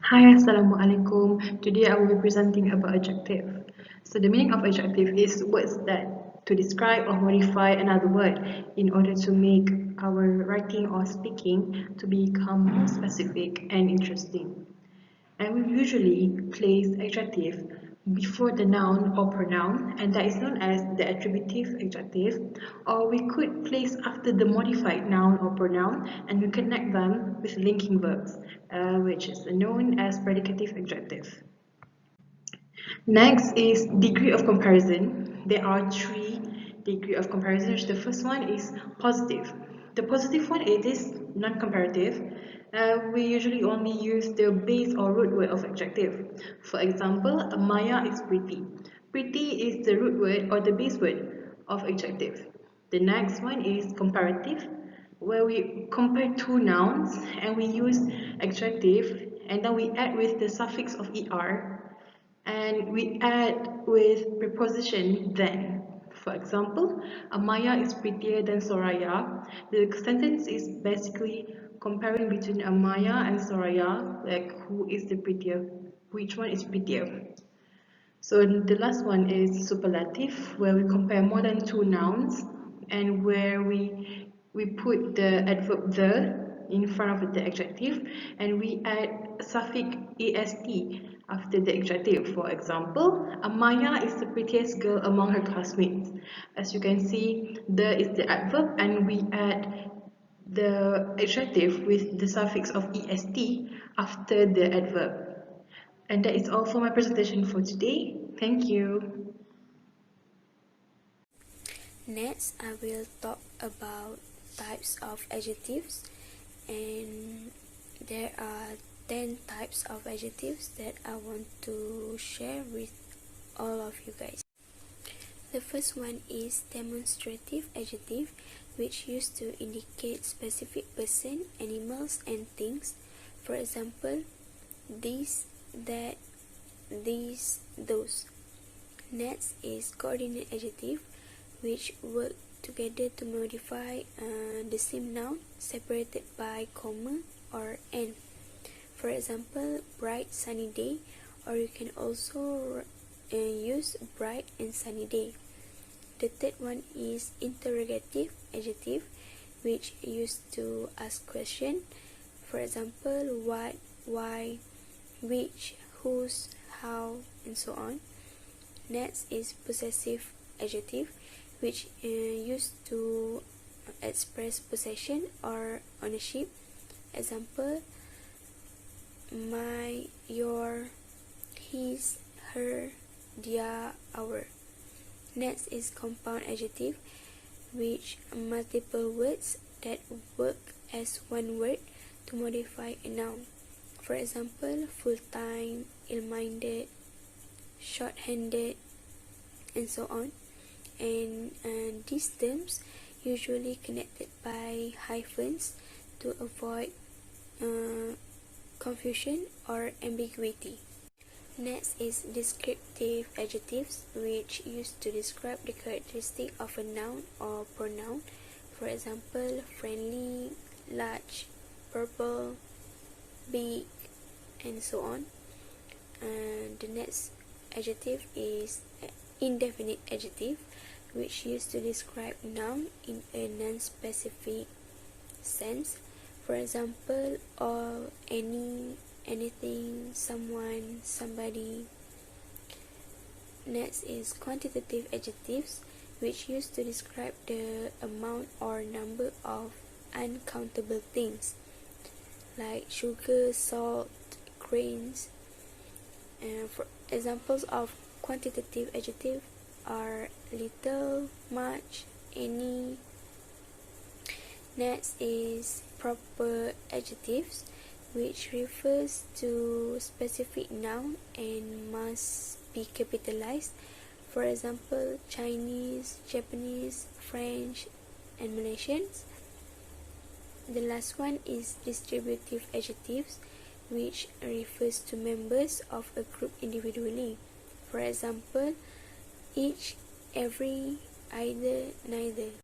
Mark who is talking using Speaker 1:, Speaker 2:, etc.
Speaker 1: Hi, Assalamualaikum. Today I will be presenting about adjective. So the meaning of adjective is words that to describe or modify another word in order to make our writing or speaking to become more specific and interesting. And we usually place adjective before the noun or pronoun, and that is known as the attributive adjective, or we could place after the modified noun or pronoun and we connect them with linking verbs, which is known as predicative adjective. Next is degree of comparison. There are three degree of comparison. The first one is positive. The positive one, it is non-comparative. We usually only use the base or root word of adjective. For example, Maya is pretty. Pretty is the root word or the base word of adjective. The next one is comparative, where we compare two nouns and we use adjective and then we add with the suffix of er and we add with preposition then. For example, Amaya is prettier than Soraya. The sentence is basically comparing between Amaya and Soraya, like who is the prettier, which one is prettier. So the last one is superlative, where we compare more than two nouns and where we put the adverb the in front of the adjective and we add suffix est after the adjective. For example, Amaya is the prettiest girl among her classmates. As you can see, the is the adverb and we add the adjective with the suffix of est after the adverb. And that is all for my presentation for today. Thank you.
Speaker 2: Next, I will talk about types of adjectives, and there are 10 types of adjectives that I want to share with all of you guys. The first one is demonstrative adjective, which used to indicate specific person, animals, and things. For example, this, that, these, those. Next is coordinate adjective, which work together to modify the same noun separated by comma or and. For example, bright sunny day, or you can also use bright and sunny day. The third one is interrogative adjective, which used to ask question. For example, what, why, which, whose, how, and so on. Next is possessive adjective, which used to express possession or ownership. Example, my, your, his, her, their, our. Next is compound adjective, which multiple words that work as one word to modify a noun. For example, full-time, ill-minded, short-handed, and so on. And these terms usually connected by hyphens to avoid confusion or ambiguity. Next is descriptive adjectives, which used to describe the characteristic of a noun or pronoun. For example, friendly, large, purple, big, and so on. And the next adjective is indefinite adjective, which used to describe noun in a non-specific sense. For example, all, any, anything, someone, somebody. Next is quantitative adjectives, which used to describe the amount or number of uncountable things like sugar, salt, grains. And for examples of quantitative adjective are little, much, any. Next is proper adjectives, which refers to specific noun and must be capitalized. For example, Chinese, Japanese, French, and Malaysians. The last one is distributive adjectives, which refers to members of a group individually. For example, each, every, either, neither.